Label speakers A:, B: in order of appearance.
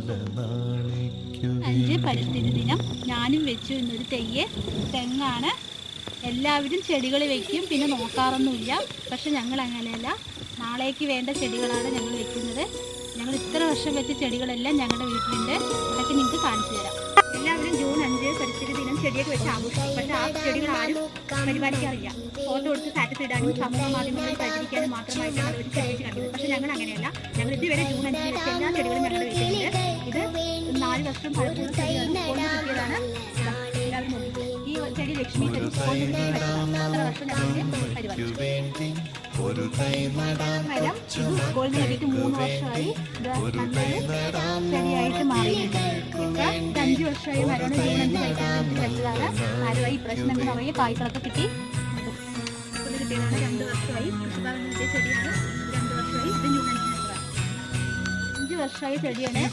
A: 5 പരിസ്ഥിതി ദിനം ഞാനും വെച്ചു എന്നൊരു തെങ്ങാണ്. എല്ലാവരും ചെടികൾ വയ്ക്കും, പിന്നെ നോക്കാറൊന്നുമില്ല. പക്ഷെ ഞങ്ങൾ അങ്ങനെയല്ല, നാളേക്ക് വേണ്ട ചെടികളാണ് ഞങ്ങൾ വെക്കുന്നത്. ഞങ്ങൾ ഇത്ര വർഷം വെച്ച ചെടികളെല്ലാം ഞങ്ങളുടെ വീട്ടിലുണ്ട്. അതൊക്കെ നിങ്ങൾക്ക് കാണിച്ചു തരാം. എല്ലാവരും ജൂൺ 5 പരിസ്ഥിതി ദിനം ചെടിയൊക്കെ വെച്ച് ആഘോഷിക്കും. പക്ഷേ ആ ചെടികൾ ആരും പരിപാലിക്കാറില്ല. ഫോട്ടോ എടുത്ത് സ്റ്റാറ്റസ് ഇടാനും സമൂഹ മാധ്യമങ്ങളിൽ പ്രചരിക്കാനും മാത്രമായിട്ടാണ് ഒരു ചെടി വെച്ച് കണ്ടത്. പക്ഷേ ഞങ്ങൾ അങ്ങനെയല്ല. ഞങ്ങൾ ഇതുവരെ ജൂൺ 5 വെച്ച എല്ലാ ചെടികളും ഞങ്ങളുടെ വീട്ടിലുണ്ട്. ഇത് 4 വർഷം പഴക്കമുള്ള ചെടിയാണ്. കിട്ടിയതാണ്. എല്ലാവരും നോക്കി. ഈ ചെടി ലക്ഷ്മി ചെടി അത്ര വർഷം ഞങ്ങൾക്ക് പരിപാലിച്ചു. മരം ഇത് സ്കൂളിൽ നേടിയിട്ട് 3 വർഷമായി. ചെടിയായിട്ട് മാറിയിട്ടുണ്ട്. 5 വർഷമായി മരമാണ്. ജൂൺ 5 വെച്ചതാണ്. ആരുമായി ഇപ്രാവശ്യം നമുക്ക് നിറയെ കായ്കളൊക്കെ കിട്ടി. കിട്ടിയതാണ്. 2 വർഷമായി. കൃഷിഭവൻ കിട്ടിയ ചെടിയാണ്. 2 വർഷമായി. ഇത് ജൂൺ 5 വെച്ചതാണ്. 5 വർഷമായി ചെടിയാണ്.